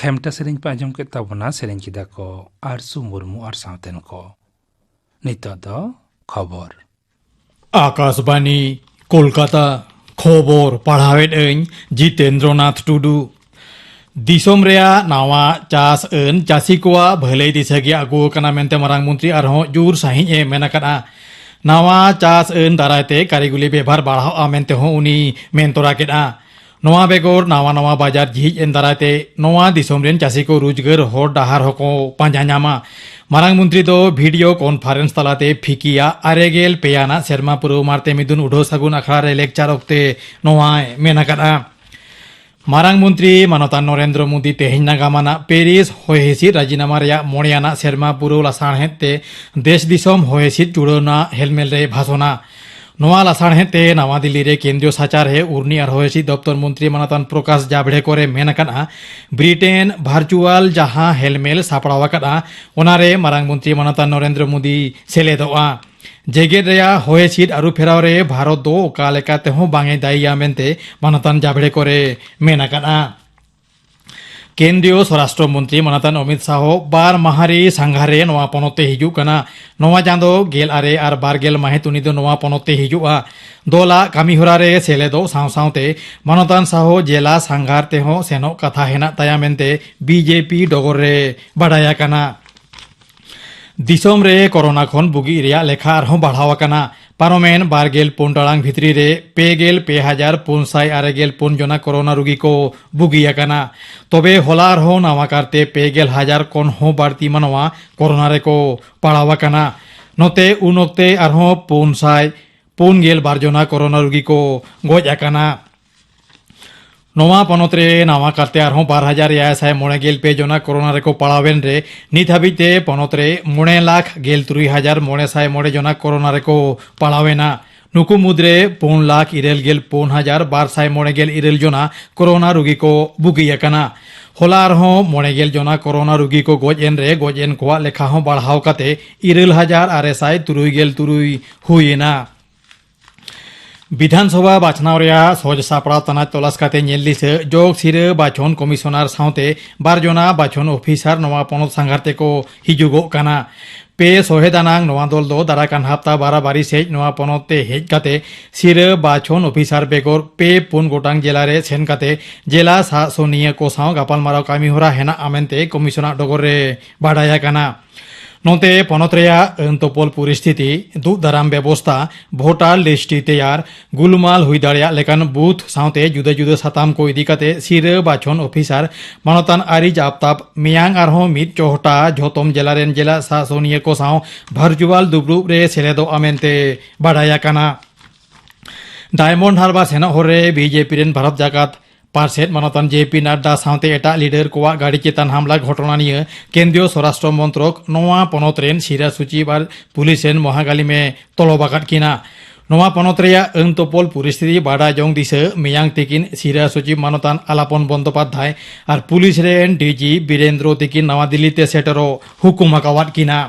खेमटा सेरें पे आजम के तबना सेरें किदा को आरसू मुर्मू और सावतेन को नितो दो खबर आकाशवाणी कोलकाता खबर पढ़ावेद जितेंद्रनाथ टुडू दिसोम रेया नावा चास चासी कोआ भले दिसगी आगु कना मेंते मरांग मंत्री आरहों जुर साहिं ए मेनाकना नावा चास दारायते कारिगुली बेभार बाढ़ाव आ मेंते हो उनी मेंतोरा केदा नवा बेगोर नावा नवा बाजार झिज एन दारायते नवा दिसोम रेन चासी को रोजगार होर डाहार होको पांजा न्यामा मारांग मंत्री दो वीडियो कॉन्फ्रेंस तलाते फिकिया आरेगेल पेयाना सेरमा पुरो मारते मिदुन उडो सगुन अखड़ा रे लेक्चर ओक्ते नवा मेनाकदा मारांग मंत्री मानतान नरेंद्र मोदी तेहेन नागामाना पेरिस होयहिसिद राजीनामा रेया मोड़ियाना सेरमा पुरो लासाणहेते देश दिसोम होयहिसिद जुड़ोना हेलमेल रे भाषणा नवा लासाणहेते नवा दिल्ली रे केंद्रीय साचार हे उर्नी और होयहिसिद दफ्तर मंत्री मानतान प्रकाश जावड़ेकर मेनाकना ब्रिटेन भार्चुअल जहां हेलमेल सापड़ावाकदा ओनारे मारांग मंत्री मानतान नरेंद्र मोदी सेलेदोआ जेगेद रेया होयहिसिद आरु फेराव रे भारत दो ओका लेकाते हो बांगे दाइया मेनते मानतान जावड़ेकर मेनाकदा केंद्रीय स्वराष्ट्र मंत्री मानतान अमित शाह बार माहारी सांघारे नवा पनते हिजुकना नवा चांदो गेल आरे आर बारगेल माहित उनी दो नवा पनते हिजुआ दोला कामी होरा रे सेलेदो साव सावते मानतान शाह जेला सांघार ते हो सेनो कथा हेना ताया मेनते बीजेपी डगर रे बाडाया कना दिसोम रे कोरोना खन बुगी रेया लेखा आरहों बढ़ावाकना पारोमेन बारगेल पुन टाड़ांग भितरी रे पेगेल 5,464 जना कोरोना रुगी को बुगियाकना तबे होला आरहों नावा कारते 5,000 कोन हो बाड़ती मनवा कोरोना रे को पड़ावाकना नोते उन ओक्ते आरहों 5,4 जना कोरोना रुगी को गोजाकना नवा पनत रे नावा करते आरहों 12,690 जना कोरोना रे को पड़ावेन रे नित हाबिते पनत रे 9,63,909 जना कोरोना रे को पड़ावेना नुकु मुद्रे 5,94,209 जना कोरोना रुगी को बुगियाकना होला आरहों 9,000 जना कोरोना रुगी को गोजेन रे गोजेन कोआ लेखा हों बढ़ाव कते 9,963 हुईना विधानसभा बाछनाव रेया सोज सापड़ा तना तलाश काते नेलिस जोग सिरे बाछन कमिशनार सावते 12 जना बाछन ऑफिसर नवा पनत सांगारते को हिजुगो काना पे सोहेदानांग नवा दल दो दाराकान हप्ता बाराबारी सेज नवा पनते हेज काते सिरे बाछन ऑफिसर बेगर पे पुन गोटांग जिला रे सेन काते जिला शासनीय को साव गापाल माराव कामी होरा हेना आमेनते कमिशनार डगर रे बाडाया काना नोते पनत रेया अंतोपल परिस्थिति दुख दाराम व्यवस्था भोटार लिस्टी तैयार गुलमाल हुई दाड़िया लेकिन बूथ सावते जुदे जुदे साताम को इदी काते सिरे बाछन ऑफिसर मानतान आरी जापताप मियांग आरहों मित चोहटा झोतम जिला रेन जिला शासनीय को साव भार्चुअल दुबरुब रे सेलेदो आमेनते बाडाया काना डायमंड हार्बर सेना होरे बीजेपी रेन भारत जाकात पार्षद मानतान जेपी नड्डा सावते एटा लीडर कोआ गाड़ी चेतान हमला घटना निये केंद्रीय स्वराष्ट्र मंत्रक नवा पनत रेन सिरा सचिव और पुलिस रेन महागाली में तलबाकात किना नवा पनत रेया अंतोपल परिस्थिति बाडा जंग दिसे मियांग तिकिन सिरा सचिव मानतान आलापन बंदोपाध्याय और पुलिस रेन डीजी बीरेंद्र तिकिन नवा दिल्ली ते सेटरो हुकुम आकावात किना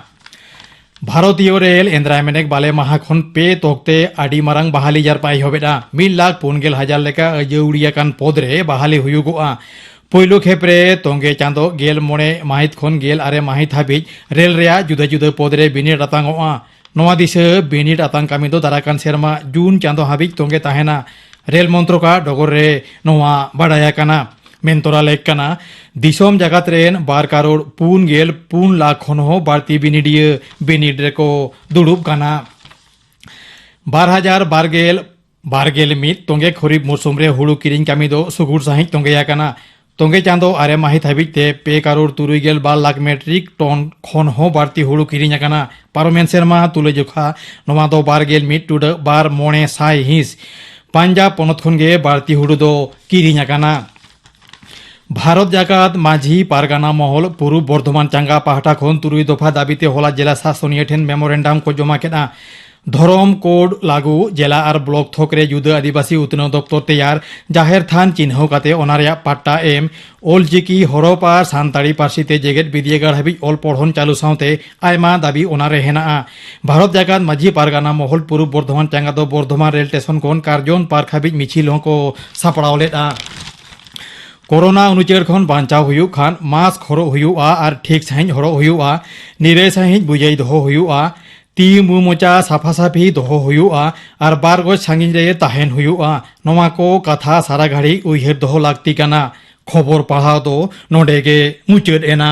भारतीय रेल एंद्रायमेनेक बाले माहा खन पे तोकते आडी मारांग बहाली जारपाई होबेदा 1,40,000 लेका अजौड़िया कान पद रे बहाली हुयुगोआ पहिलो खेप्रे तोंगे चांदो गेल मोड़े माहित खन गेल आरे माहित हाबिज रेल रेया जुदा जुदा पद रे बिनिड आतांगोआ नवा दिसे बिनिड आतांग कामी दो दाराकान सेरमा जून चांदो हाबिज तोंगे ताहेना रेल मंत्रोका डगर रे नवा बाडाया काना मेंतोरा लेकना दिसोम जगत रेन 12,4 लाख खन हो बाड़ती बिनिडिय बिनिड रे को दुड़ुब काना 12,012 मित तोंगे खरीफ मौसम रे हुड़ू किरिंग कामी दो सुगुर साहिज तोंगेया काना तोंगे चांदो आरे माहित हाबिज ते 2,63 लाख मेट्रिक टन खन हो बाड़ती हुड़ू किरिंग काना पारोमेन सेरमा तुले जोखा नवा दो 12 मित टुड 12,900 हिस पंजाब पनत खनगे बाड़ती हुड़ू दो किरिंग काना भारत जाकात माझी पारगाना महल पूर्व बर्धमान चांगा पाहटा खन 3 दफा दाबीते होला जिला शासनीय ठेन मेमोरेंडाम को जमा केना धरम कोड लागू जिला और ब्लॉक थोकरे जुदा आदिवासी उत्नव दफ्तर तैयार जाहेर थान चिन्ह काते ओनारिया पाट्टा एम ओलचिकी हरफ और सानताड़ी पार्सीते जेगेट विद्यागार हाबी ऑल पढ़न चालू सावते आयमा दाबी ओनारे हेना भारत जाकात माझी पारगाना महल पूर्व बर्धमान चांगा दो बर्धमान रेल स्टेशन खन कार्जन पार्क हाबी मिछिल को सापड़ाव लेदा कोरोना अनुचर खन बांचाव हुयुक खान मास्क हरो हुयुआ और ठीक सहित हरो हुयुआ निरे सहित बुझाई दहो हुयुआ ती मु मोचा साफा साफी दहो हुयुआ और बार गज सांगिन रे ताहेन हुयुआ नोमा को कथा सारा घड़ी उइहर दहो लागती काना खबर पढ़ाव दो नोडे गे मुचाद एना।